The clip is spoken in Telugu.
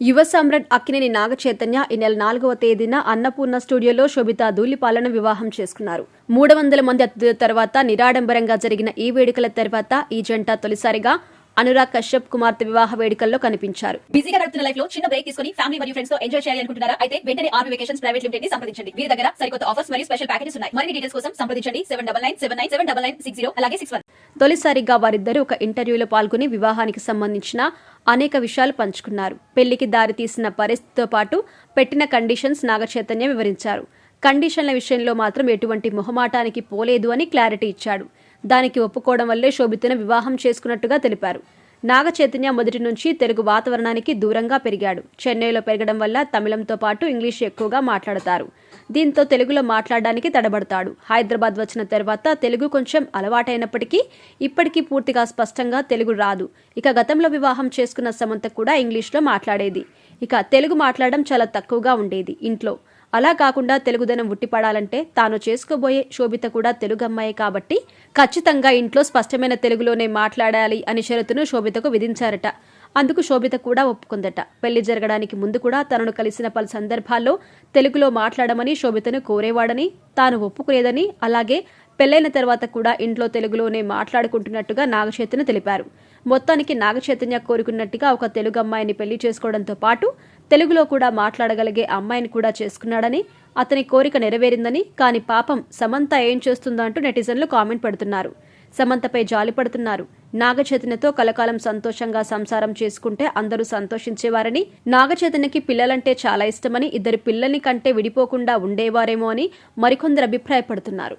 యువ సమ్రాట్ అక్కినేని నాగ చైతన్య ఈ నెల 4వ తేదీన అన్నపూర్ణ స్టూడియోలో శోభితా ధూళిపాలను వివాహం చేసుకున్నారు. 300 మంది అతిథుల తర్వాత నిరాడంబరంగా జరిగిన ఈ వేడుకల తర్వాత ఈ జంట తొలిసారిగా అనురాగ్ కశ్యప్ కుమార్తె వివాహ వేడుకల్లో కనిపించారు. బిజీగా గడుపుతున్న లైఫ్ లో చిన్న బ్రేక్ తీసుకుని ఫ్యామిలీ మరియు ఫ్రెండ్స్ తో ఎంజాయ్ చేయాలి అనుకుంటున్నారా? అయితే వెంటనే ఆర్వీ వెకేషన్స్ ప్రైవేట్ లిమిటెడ్ ని సంప్రదించండి. వీరి దగ్గర సరికొత్త ఆఫర్స్ మరియు స్పెషల్ ప్యాకేజెస్ ఉన్నాయి. మరిన్ని డీటెయిల్స్ కోసం సంప్రదించండి 7997979960 అలాగే 61. తొలిసారిగా వారిద్దరూ ఒక ఇంటర్వ్యూలో పాల్గొని వివాహానికి సంబంధించిన అనేక విషయాలు పంచుకున్నారు. పెళ్లికి దారి తీసిన పరిస్థితితో పాటు పెట్టిన కండిషన్స్ నాగ చైతన్య వివరించారు. కండిషన్ల విషయంలో మాత్రం ఎటువంటి మొహమాటానికి పోలేదు అని క్లారిటీ ఇచ్చాడు. దానికి ఒప్పుకోవడం వల్లే శోభితను వివాహం చేసుకున్నట్టుగా తెలిపారు. నాగ చైతన్య మొదటి నుంచి తెలుగు వాతావరణానికి దూరంగా పెరిగాడు. చెన్నైలో పెరగడం వల్ల తమిళంతో పాటు ఇంగ్లీష్ ఎక్కువగా మాట్లాడతారు. దీంతో తెలుగులో మాట్లాడడానికి తడబడతాడు. హైదరాబాద్ వచ్చిన తర్వాత తెలుగు కొంచెం అలవాటైనప్పటికీ ఇప్పటికీ పూర్తిగా స్పష్టంగా తెలుగు రాదు. ఇక గతంలో వివాహం చేసుకున్న సమంత కూడా ఇంగ్లీష్లో మాట్లాడేది. ఇక తెలుగు మాట్లాడడం చాలా తక్కువగా ఉండేది ఇంట్లో. అలా కాకుండా తెలుగుదనం ఉట్టిపడాలంటే తాను చేసుకోబోయే శోభిత కూడా తెలుగు అమ్మాయి కాబట్టి ఖచ్చితంగా ఇంట్లో స్పష్టమైన తెలుగులోనే మాట్లాడాలి అని షరతును శోభితకు విధించారట. అందుకు శోభిత కూడా ఒప్పుకుందట. పెళ్లి జరగడానికి ముందు కూడా తనను కలిసిన పలు సందర్భాల్లో తెలుగులో మాట్లాడమని శోభితను కోరేవాడని, తాను ఒప్పుకునేదని, అలాగే పెళ్లైన తర్వాత కూడా ఇంట్లో తెలుగులోనే మాట్లాడుకుంటున్నట్టుగా నాగచైతన్య తెలిపారు. మొత్తానికి నాగచైతన్య కోరుకున్నట్టుగా ఒక తెలుగు అమ్మాయిని పెళ్లి చేసుకోవడంతో పాటు తెలుగులో కూడా మాట్లాడగలిగే అమ్మాయిని కూడా చేసుకున్నాడని, అతని కోరిక నెరవేరిందని, కానీ పాపం సమంత ఏం చేస్తుందంటూ నెటిజన్లు కామెంట్ పెడుతున్నారు. సమంతపై జాలి పడుతున్నారు. నాగచైతన్యతో కలకాలం సంతోషంగా సంసారం చేసుకుంటే అందరూ సంతోషించేవారని, నాగచైతన్యకి పిల్లలంటే చాలా ఇష్టమని, ఇద్దరు పిల్లల్ని కంటే విడిపోకుండా ఉండేవారేమో అని మరికొందరు అభిప్రాయపడుతున్నారు.